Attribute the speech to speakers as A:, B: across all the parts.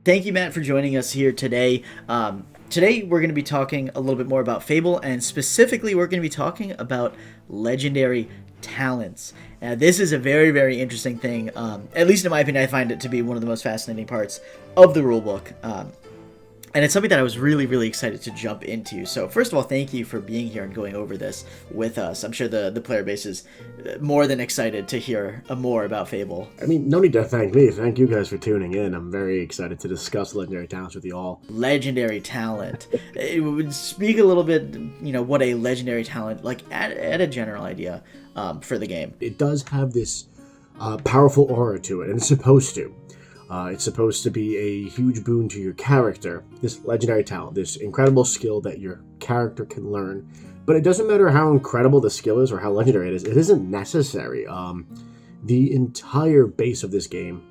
A: Thank you, Matt, for joining us here today. Today, we're going to be talking a little bit more about Fable, and specifically, we're going to be talking about legendary talents. This is a very, very interesting thing. At least in my opinion, I find it to be one of the most fascinating parts of the rulebook. And it's something that I was really, really excited to jump into. So first of all, thank you for being here and going over this with us. I'm sure the player base is more than excited to hear more about Fable.
B: I mean, no need to thank me. Thank you guys for tuning in. I'm very excited to discuss legendary talents with you all.
A: Legendary talent. It would speak a little bit, what a legendary talent, like at a general idea for the game.
B: It does have this powerful aura to it, and it's supposed to. It's supposed to be a huge boon to your character, this legendary talent, this incredible skill that your character can learn. But it doesn't matter how incredible the skill is or how legendary it isn't necessary. The entire base of this game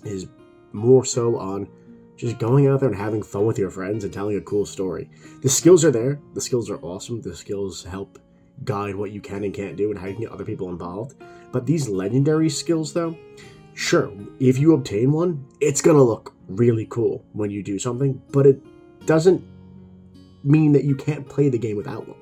B: is more so on just going out there and having fun with your friends and telling a cool story. The skills are there. The skills are awesome. The skills help guide what you can and can't do and how you can get other people involved. But these legendary skills, though, sure, if you obtain one, it's going to look really cool when you do something, but it doesn't mean that you can't play the game without one.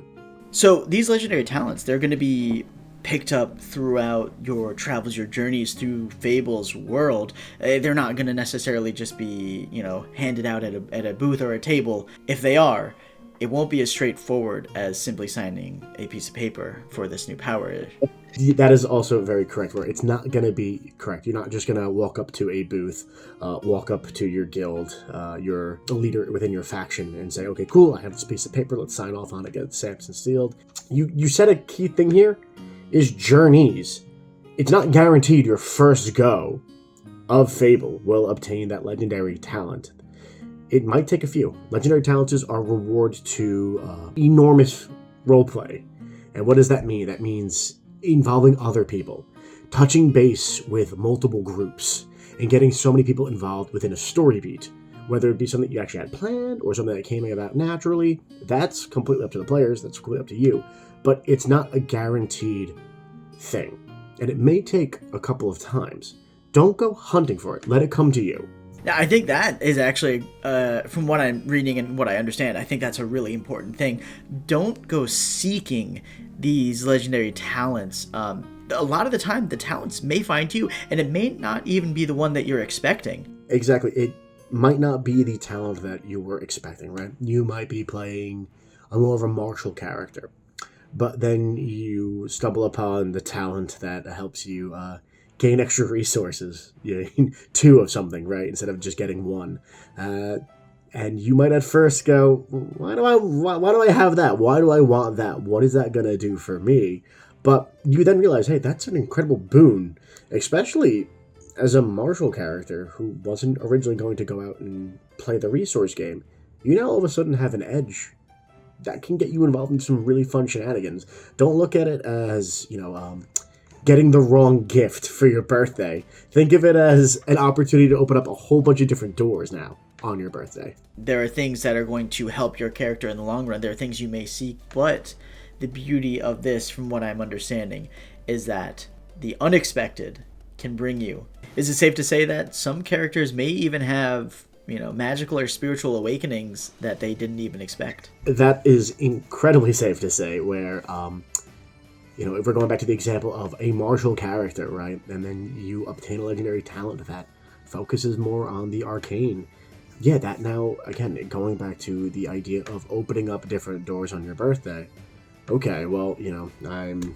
A: So these legendary talents, they're going to be picked up throughout your travels, your journeys through Fable's world. They're not going to necessarily just be, handed out at a booth or a table. If they are, it won't be as straightforward as simply signing a piece of paper for this new power.
B: That is also very correct, where it's not going to be correct. You're not just going to walk up to a booth, walk up to your guild, your leader within your faction, and say, okay, cool, I have this piece of paper, let's sign off on it, get Samson sealed. You said a key thing here, is journeys. It's not guaranteed your first go of Fable will obtain that legendary talent. It might take a few. Legendary talents are reward to enormous roleplay. And what does that mean? That means involving other people, touching base with multiple groups, and getting so many people involved within a story beat. Whether it be something you actually had planned or something that came about naturally, that's completely up to the players, that's completely up to you. But it's not a guaranteed thing. And it may take a couple of times. Don't go hunting for it. Let it come to you.
A: Now, I think that is actually, from what I'm reading and what I understand, I think that's a really important thing. Don't go seeking these legendary talents. A lot of the time, the talents may find you, and it may not even be the one that you're expecting.
B: Exactly. It might not be the talent that you were expecting, right? You might be playing a more of a martial character, but then you stumble upon the talent that helps you gain extra resources, two of something, right, instead of just getting one. And you might at first go, why do I have that? Why do I want that? What is that gonna do for me? But you then realize, hey, that's an incredible boon, especially as a martial character who wasn't originally going to go out and play the resource game. You now all of a sudden have an edge that can get you involved in some really fun shenanigans. Don't look at it as, getting the wrong gift for your birthday. Think of it as an opportunity to open up a whole bunch of different doors now on your birthday.
A: There are things that are going to help your character in the long run. There are things you may seek, but the beauty of this, from what I'm understanding, is that the unexpected can bring you. Is it safe to say that some characters may even have, magical or spiritual awakenings that they didn't even expect?
B: That is incredibly safe to say, where if we're going back to the example of a martial character, right, and then you obtain a legendary talent that focuses more on the arcane. Yeah, that now, again, going back to the idea of opening up different doors on your birthday. Okay, well, I'm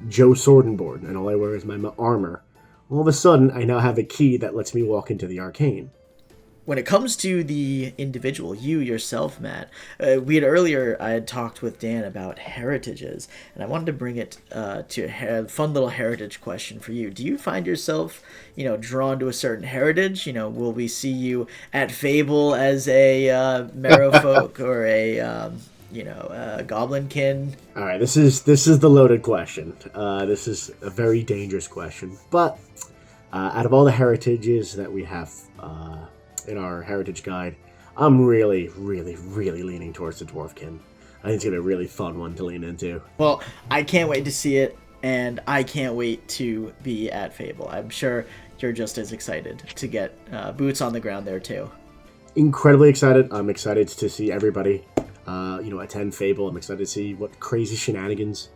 B: Joe Swordenborn, and all I wear is my armor. All of a sudden, I now have a key that lets me walk into the arcane.
A: When it comes to the individual, you yourself, Matt, I had talked with Dan about heritages, and I wanted to bring it to a fun little heritage question for you. Do you find yourself, drawn to a certain heritage? Will we see you at Fable as a Merrowfolk or a Goblinkin?
B: All right, this is the loaded question. This is a very dangerous question, but out of all the heritages that we have in our heritage guide, I'm really, really, really leaning towards the Dwarfkin. I think it's going to be a really fun one to lean into.
A: Well, I can't wait to see it, and I can't wait to be at Fable. I'm sure you're just as excited to get boots on the ground there, too.
B: incredibly excited. I'm excited to see everybody, attend Faeble. I'm excited to see what crazy shenanigans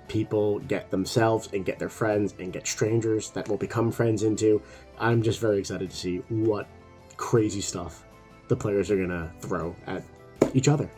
B: people get themselves and get their friends and get strangers that will become friends into. I'm just very excited to see what crazy stuff the players are gonna throw at each other.